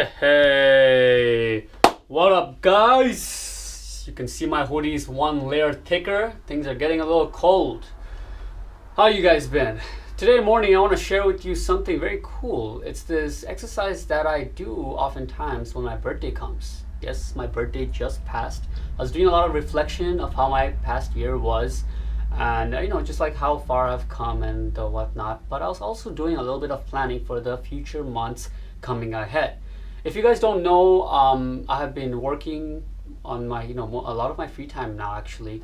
Hey, what up, guys? You can see my hoodie's one layer thicker. Things are getting a little cold. How you guys been? Today morning, I want to share with you something very cool. It's this exercise that I do oftentimes when my birthday comes. Yes, my birthday just passed. I was doing a lot of reflection of how my past year was, and just like how far I've come and whatnot. But I was also doing a little bit of planning for the future months coming ahead. If you guys don't know, I have been working on my, a lot of my free time now actually,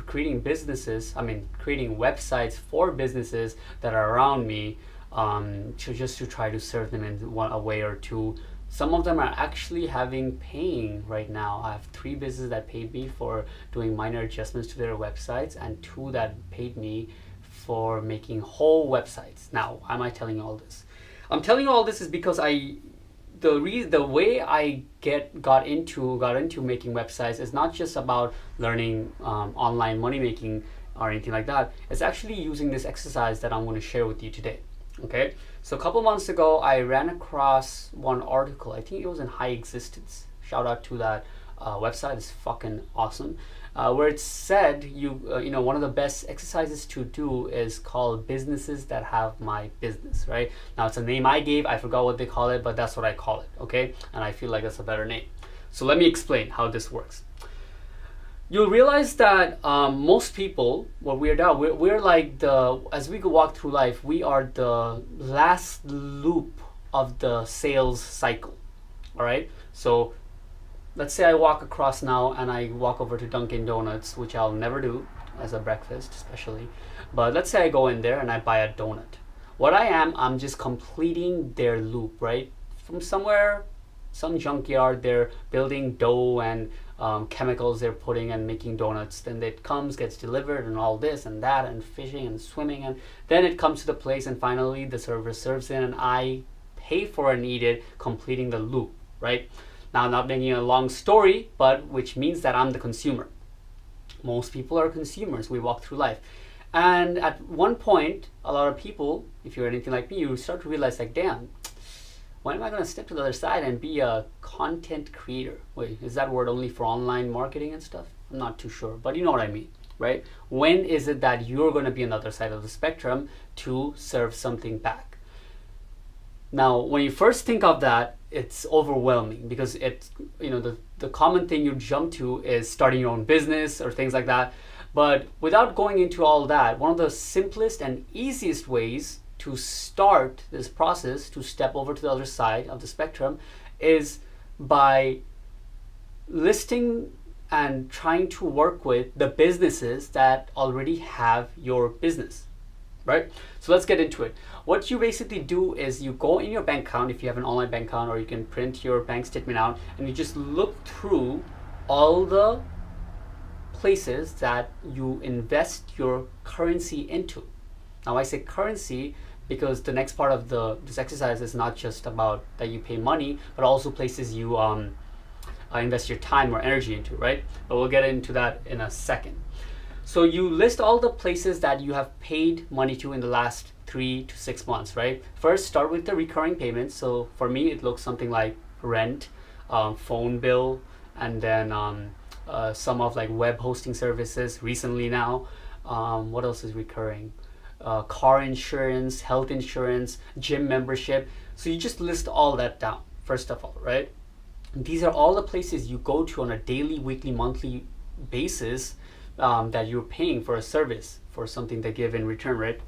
creating creating websites for businesses that are around me, to try to serve them in a way or two. Some of them are actually paying right now. I have 3 businesses that paid me for doing minor adjustments to their websites, and 2 that paid me for making whole websites. Now, why am I telling you all this? I'm telling you all this is because the way I got into making websites is not just about learning online money making or anything like that. It's actually using this exercise that I'm going to share with you today. Okay, so a couple months ago, I ran across one article. I think it was in High Existence. Shout out to that website. It's fucking awesome. Where it said one of the best exercises to do is called businesses that have my business, right? Now it's a name I gave. I forgot what they call it, but that's what I call it. Okay, and I feel like that's a better name. So let me explain how this works. You'll realize that most people, what we're like as we walk through life, we are the last loop of the sales cycle. All right, so let's say I walk across now and I walk over to Dunkin' Donuts, which I'll never do as a breakfast especially, but let's say I go in there and I buy a donut. What I'm just completing their loop, right? From somewhere, some junkyard, they're building dough and chemicals they're putting and making donuts. Then it gets delivered, and all this and that, and fishing and swimming, and then it comes to the place, and finally the server serves it, and I pay for it and eat it, completing the loop, right? Now, not making a long story, but which means that I'm the consumer. Most people are consumers. We walk through life. And at one point, a lot of people, if you're anything like me, you start to realize, like, damn, when am I going to step to the other side and be a content creator? Wait, is that word only for online marketing and stuff? I'm not too sure, but you know what I mean, right? When is it that you're going to be on the other side of the spectrum to serve something back? Now, when you first think of that, it's overwhelming because the common thing you jump to is starting your own business or things like that. But without going into all that, one of the simplest and easiest ways to start this process, to step over to the other side of the spectrum, is by listing and trying to work with the businesses that already have your business, right? So let's get into it. What you basically do is you go in your bank account, if you have an online bank account, or you can print your bank statement out, and you just look through all the places that you invest your currency into. Now I say currency because the next part of this exercise is not just about that you pay money, but also places you invest your time or energy into, right? But we'll get into that in a second. So you list all the places that you have paid money to in the last 3 to 6 months, right? First, start with the recurring payments. So for me, it looks something like rent, phone bill, and then some of like web hosting services recently now. What else is recurring? Car insurance, health insurance, gym membership. So you just list all that down, first of all, right? These are all the places you go to on a daily, weekly, monthly basis that you're paying for a service, for something they give in return, right?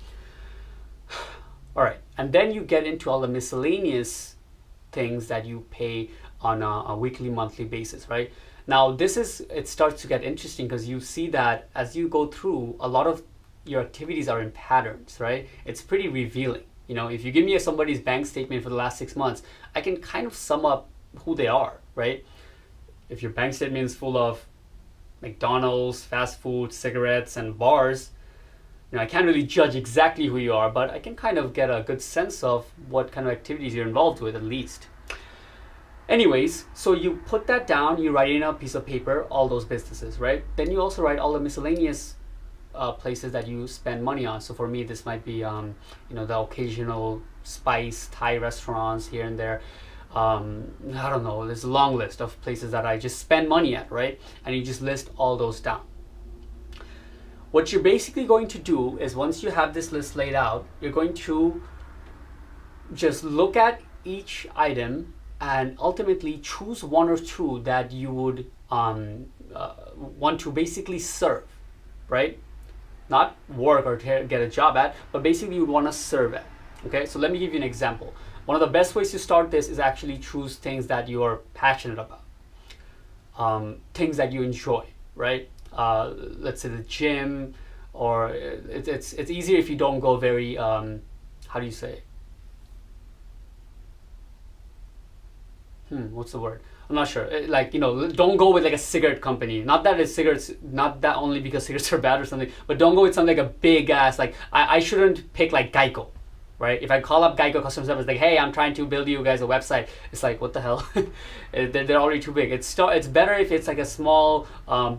All right, and then you get into all the miscellaneous things that you pay on a weekly, monthly basis, right? Now, it starts to get interesting because you see that as you go through, a lot of your activities are in patterns, right? It's pretty revealing. If you give me somebody's bank statement for the last 6 months, I can kind of sum up who they are, right? If your bank statement is full of McDonald's, fast food, cigarettes, and bars, I can't really judge exactly who you are, but I can kind of get a good sense of what kind of activities you're involved with, at least. Anyways, so you put that down, you write in a piece of paper, all those businesses, right? Then you also write all the miscellaneous places that you spend money on. So for me, this might be, the occasional spice Thai restaurants here and there. I don't know, there's a long list of places that I just spend money at, right? And you just list all those down. What you're basically going to do is, once you have this list laid out, you're going to just look at each item and ultimately choose one or two that you would want to basically serve, right? Not work or get a job at, but basically you would want to serve at. Okay, so let me give you an example. One of the best ways to start this is actually choose things that you are passionate about, things that you enjoy, right? Let's say the gym, or it's easier if you don't go very, how do you say? What's the word? I'm not sure. Like, you know, don't go with like a cigarette company. Not that it's cigarettes, not that only because cigarettes are bad or something, but don't go with something like a big ass, like I shouldn't pick like Geico, right? If I call up Geico customer service, like, hey, I'm trying to build you guys a website, it's like, what the hell? they're already too big. It's better if it's like a small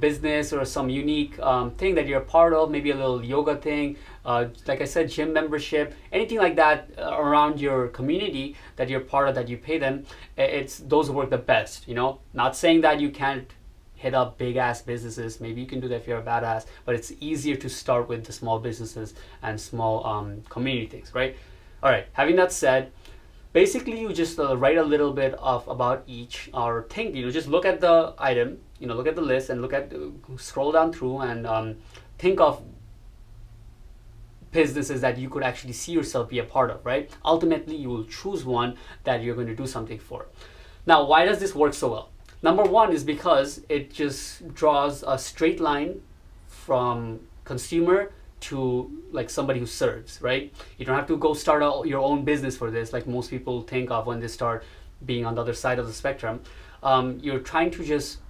business or some unique thing that you're a part of, maybe a little yoga thing, like I said, gym membership, anything like that around your community that you're part of, that you pay them. It's those work the best, you know. Not saying that you can't hit up big ass businesses. Maybe you can do that if you're a badass, but it's easier to start with the small businesses and small community things, right? All right, having that said, basically you just write a little bit of about each, or think, you know, just look at the item, you know, look at the list and scroll down through and think of businesses that you could actually see yourself be a part of, right? Ultimately, you will choose one that you're going to do something for. Now, why does this work so well? Number one is because it just draws a straight line from consumer to like somebody who serves, right? You don't have to go start your own business for this, like most people think of when they start being on the other side of the spectrum. You're trying to just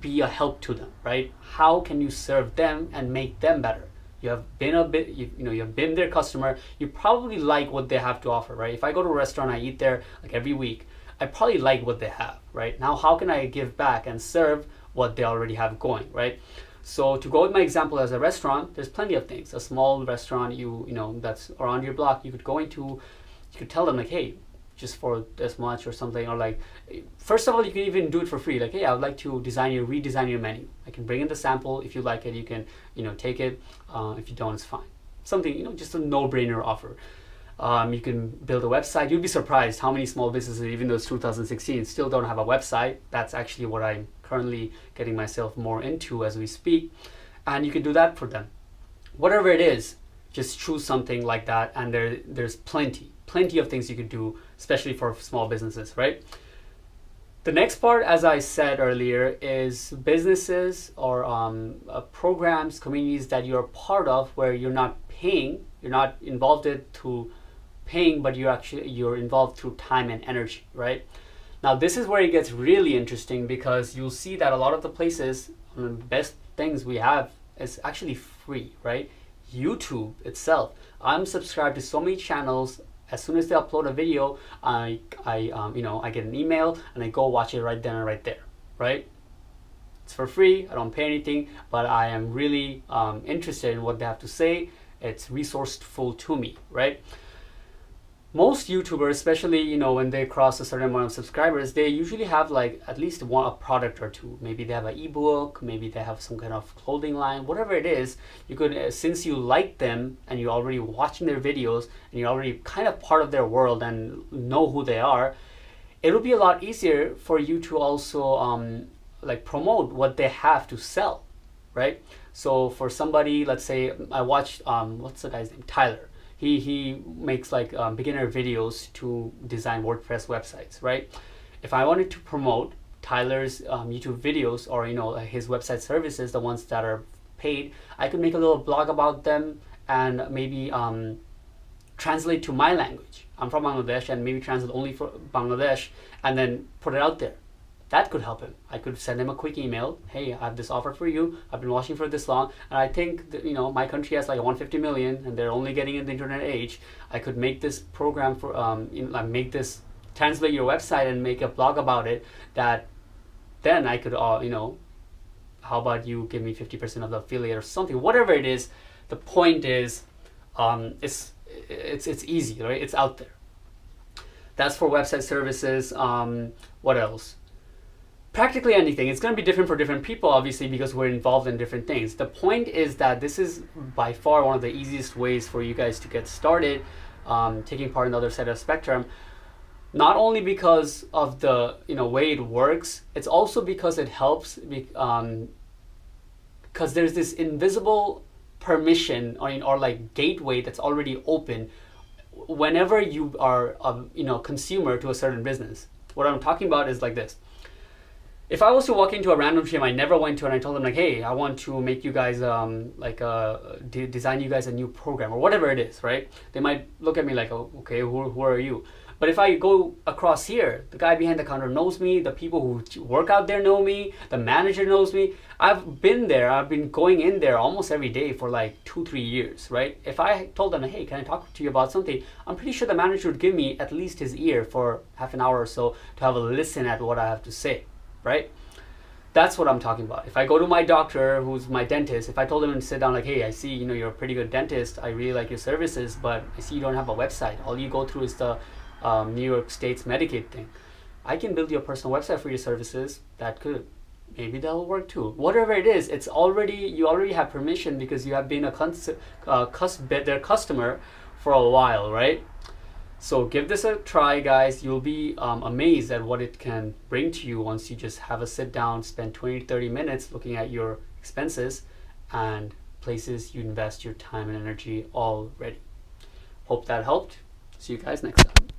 be a help to them, right? How can you serve them and make them better? You have been you've been their customer. You probably like what they have to offer, right? If I go to a restaurant, I eat there like every week, I probably like what they have, right? Now, how can I give back and serve what they already have going, right? So to go with my example as a restaurant, there's plenty of things. A small restaurant, you know, that's around your block, you could go into, you could tell them like, hey, just for this much or something, or like, first of all, you can even do it for free. Like, hey, I would like to redesign your menu. I can bring in the sample. If you like it, you can, you know, take it. If you don't, it's fine. Something, you know, just a no-brainer offer. You can build a website. You'd be surprised how many small businesses, even though it's 2016, still don't have a website. That's actually what I'm currently getting myself more into as we speak. And you can do that for them. Whatever it is, just choose something like that, and there's plenty of things you could do, especially for small businesses, right? The next part, as I said earlier, is businesses or programs, communities that you're part of where you're not paying, you're not involved through paying, but you're involved through time and energy, right? Now, this is where it gets really interesting, because you'll see that a lot of the places, one of the best things we have is actually free, right? YouTube itself. I'm subscribed to so many channels. As soon as they upload a video, I get an email and I go watch it right then and right there, right? It's for free. I don't pay anything, but I am really interested in what they have to say. It's resourceful to me, right? Most YouTubers, especially, you know, when they cross a certain amount of subscribers, they usually have like at least a product or two. Maybe they have an ebook, maybe they have some kind of clothing line, whatever it is. You could, since you like them and you're already watching their videos and you're already kind of part of their world and know who they are, it'll be a lot easier for you to also like promote what they have to sell, right? So for somebody, let's say I watched, what's the guy's name? Tyler. He makes like beginner videos to design WordPress websites, right? If I wanted to promote Tyler's YouTube videos, or, you know, his website services, the ones that are paid, I could make a little blog about them and maybe translate to my language. I'm from Bangladesh, and maybe translate only for Bangladesh and then put it out there. That could help him. I could send him a quick email. Hey, I have this offer for you. I've been watching for this long, and I think that, you know, my country has like 150 million, and they're only getting in the internet age. I could make this program for translate your website and make a blog about it. That then I could, you know, how about you give me 50% of the affiliate or something, whatever it is. The point is, it's easy, right? It's out there. That's for website services. What else? Practically anything. It's going to be different for different people, obviously, because we're involved in different things. The point is that this is by far one of the easiest ways for you guys to get started taking part in the other side of the spectrum. Not only because of the way it works, it's also because it helps because there's this invisible permission or like gateway that's already open whenever you are a consumer to a certain business. What I'm talking about is like this. If I was to walk into a random gym I never went to and I told them like, hey, I want to make you guys design you guys a new program or whatever it is, right? They might look at me like, oh, okay, who are you? But if I go across here, the guy behind the counter knows me, the people who work out there know me, the manager knows me. I've been there, I've been going in there almost every day for like 2-3 years, right? If I told them, hey, can I talk to you about something? I'm pretty sure the manager would give me at least his ear for half an hour or so to have a listen at what I have to say, right? That's what I'm talking about. If I go to my doctor, who's my dentist, if I told him to sit down like, hey, I see, you're a pretty good dentist. I really like your services, but I see you don't have a website. All you go through is the New York State's Medicaid thing. I can build you a personal website for your services. Maybe that'll work too. Whatever it is, you already have permission because you have been their customer for a while, right? So give this a try, guys. You'll be amazed at what it can bring to you once you just have a sit down, spend 20-30 minutes looking at your expenses and places you invest your time and energy already. Hope that helped. See you guys next time.